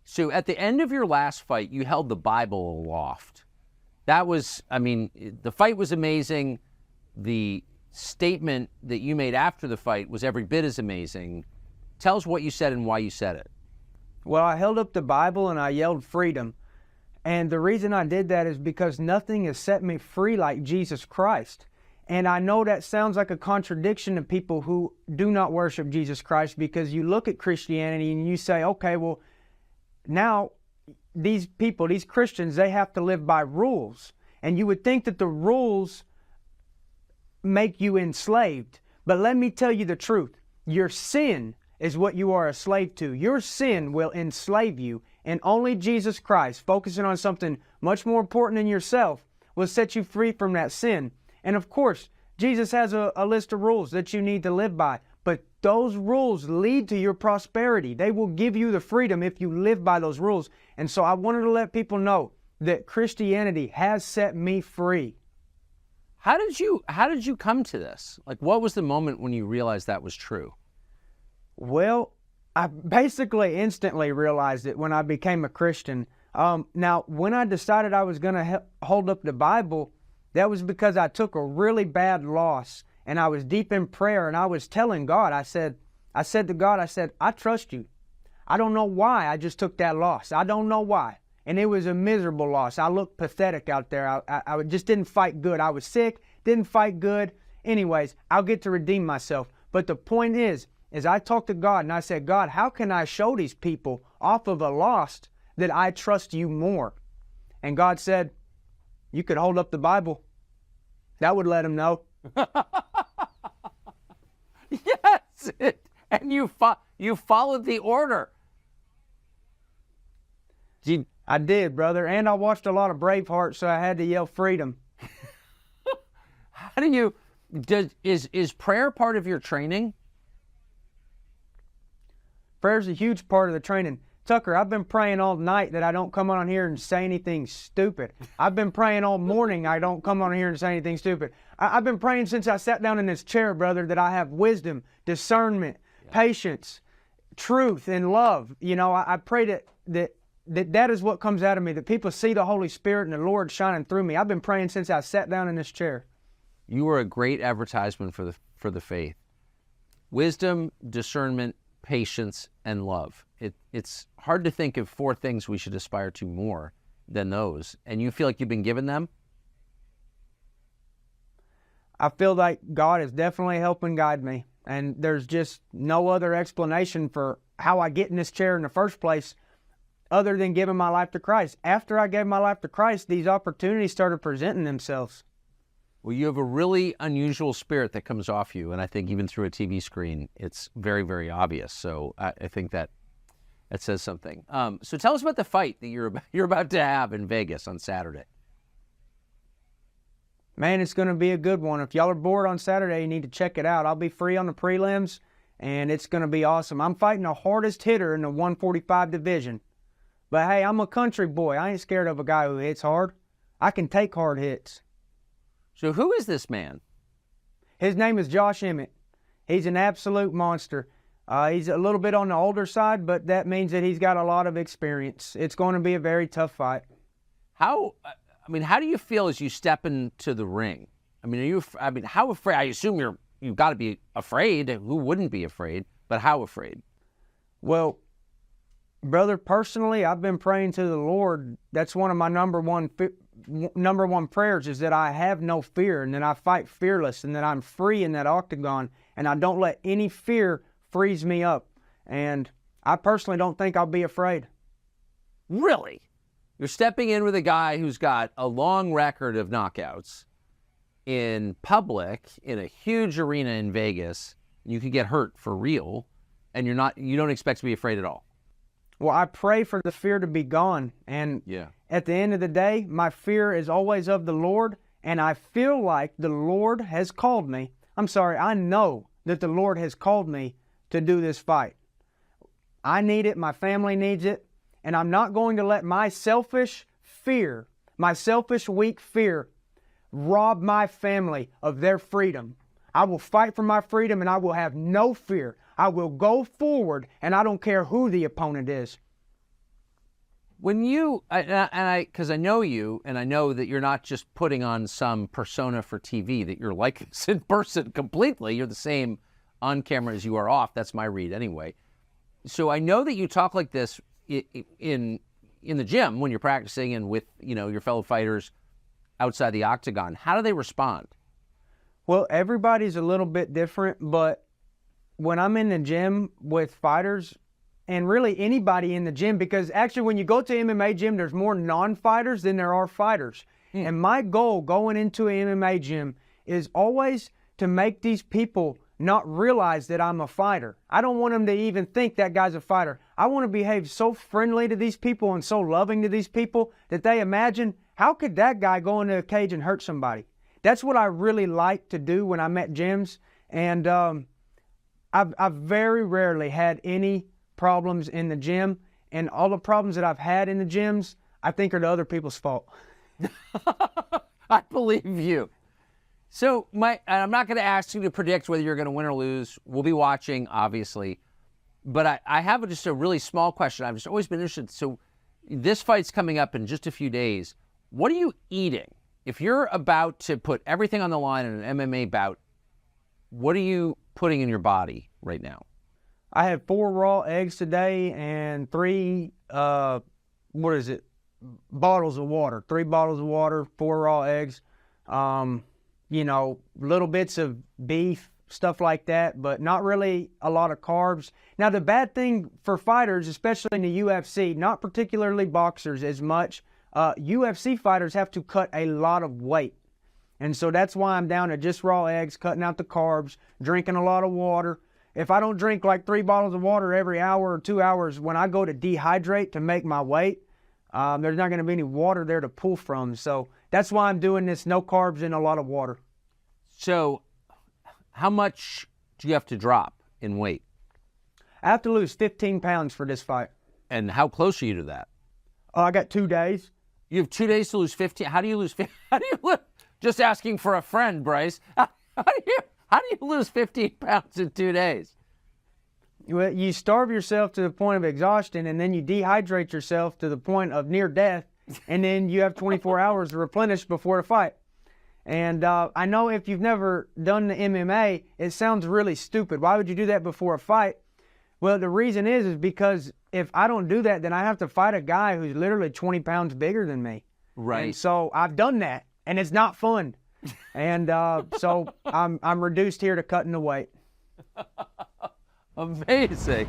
So at the end of your last fight, you held the Bible aloft. That was, I mean, the fight was amazing. The statement that you made after the fight was every bit as amazing. Tell us what you said and why you said it. Well, I held up the Bible and I yelled freedom. And the reason I did that is because nothing has set me free like Jesus Christ. And I know that sounds like a contradiction to people who do not worship Jesus Christ, because you look at Christianity and you say, okay, well, now these people, these Christians, they have to live by rules. And you would think that the rules make you enslaved. But let me tell you the truth. Your sin is what you are a slave to. Your sin will enslave you. And only Jesus Christ, focusing on something much more important than yourself, will set you free from that sin. And of course, Jesus has a list of rules that you need to live by. But those rules lead to your prosperity. They will give you the freedom if you live by those rules. And so I wanted to let people know that Christianity has set me free. How did you come to this? Like, what was the moment when you realized that was true? Well, I basically instantly realized it when I became a Christian. Now, when I decided I was going to hold up the Bible, that was because I took a really bad loss, and I was deep in prayer, and I was telling God, I said to God, I trust you. I don't know why I just took that loss. I don't know why. And it was a miserable loss. I looked pathetic out there. I just didn't fight good. I was sick, didn't fight good. Anyways, I'll get to redeem myself. But the point is I talked to God and I said, God, how can I show these people off of a loss that I trust you more? And God said, you could hold up the Bible. That would let them know. Yes, and you followed the order. I did, brother, and I watched a lot of Braveheart, so I had to yell freedom. How do you, is prayer part of your training? Prayer's a huge part of the training. Tucker, I've been praying all night that I don't come on here and say anything stupid. I've been praying all morning I don't come on here and say anything stupid. I've been praying since I sat down in this chair, brother, that I have wisdom, discernment, patience, truth, and love. You know, I pray that is what comes out of me, that people see the Holy Spirit and the Lord shining through me. I've been praying since I sat down in this chair. You were a great advertisement for the faith. Wisdom, discernment, patience, and love. It's hard to think of 4 things we should aspire to more than those. And you feel like you've been given them? I feel like God is definitely helping guide me. And there's just no other explanation for how I get in this chair in the first place other than giving my life to Christ. After I gave my life to Christ, these opportunities started presenting themselves. Well, you have a really unusual spirit that comes off you, and I think even through a TV screen, it's very, very obvious. So I think that says something. So tell us about the fight that you're about to have in Vegas on Saturday. Man, it's going to be a good one. If y'all are bored on Saturday, you need to check it out. I'll be free on the prelims, and it's going to be awesome. I'm fighting the hardest hitter in the 145 division. But hey, I'm a country boy. I ain't scared of a guy who hits hard. I can take hard hits. So who is this man? His name is Josh Emmett. He's an absolute monster. He's a little bit on the older side, but that means that he's got a lot of experience. It's going to be a very tough fight. How do you feel as you step into the ring? How afraid? I assume you've got to be afraid. Who wouldn't be afraid? But how afraid? Well, brother, personally, I've been praying to the Lord. That's one of my number one prayers, is that I have no fear, and that I fight fearless, and that I'm free in that octagon, and I don't let any fear freeze me up. And I personally don't think I'll be afraid. Really? You're stepping in with a guy who's got a long record of knockouts in public, in a huge arena in Vegas. You could get hurt for real, and you don't expect to be afraid at all. Well, I pray for the fear to be gone. And at the end of the day, my fear is always of the Lord. And I feel like the Lord has called me. I know that the Lord has called me to do this fight. I need it. My family needs it. And I'm not going to let my selfish fear, my selfish, weak fear, rob my family of their freedom. I will fight for my freedom, and I will have no fear. I will go forward, and I don't care who the opponent is. When you, because I know you, and I know that you're not just putting on some persona for TV, that you're like this in person completely. You're the same on camera as you are off. That's my read anyway. So I know that you talk like this in the gym when you're practicing and with, your fellow fighters outside the octagon. How do they respond? Well, everybody's a little bit different, but when I'm in the gym with fighters, and really anybody in the gym, because actually when you go to MMA gym, there's more non-fighters than there are fighters. And my goal going into an MMA gym is always to make these people not realize that I'm a fighter. I don't want them to even think that guy's a fighter. I want to behave so friendly to these people and so loving to these people that they imagine, how could that guy go into a cage and hurt somebody? That's what I really like to do when I'm at gyms. And I've very rarely had any problems in the gym. And all the problems that I've had in the gyms, I think are the other people's fault. I believe you. So I'm not going to ask you to predict whether you're going to win or lose. We'll be watching, obviously. But I have just a really small question. I've just always been interested. So this fight's coming up in just a few days. What are you eating? If you're about to put everything on the line in an MMA bout, what are you putting in your body right now? I had 4 raw eggs today and 3, bottles of water. 3 bottles of water, 4 raw eggs. Little bits of beef, stuff like that, but not really a lot of carbs. Now, the bad thing for fighters, especially in the UFC, not particularly boxers as much, UFC fighters have to cut a lot of weight. And so that's why I'm down to just raw eggs, cutting out the carbs, drinking a lot of water. If I don't drink like 3 bottles of water every hour or 2 hours, when I go to dehydrate to make my weight, there's not going to be any water there to pull from. So that's why I'm doing this, no carbs and a lot of water. So how much do you have to drop in weight? I have to lose 15 pounds for this fight. And how close are you to that? I got 2 days. You have 2 days to lose 15. How do you lose 15? How do you live? Just asking for a friend, Bryce. How do you lose 15 pounds in 2 days? Well, you starve yourself to the point of exhaustion, and then you dehydrate yourself to the point of near death, and then you have 24 hours to replenish before the fight. And I know if you've never done the MMA, it sounds really stupid. Why would you do that before a fight? Well, the reason is because if I don't do that, then I have to fight a guy who's literally 20 pounds bigger than me. Right. And so I've done that, and it's not fun. And so I'm reduced here to cutting the weight. Amazing.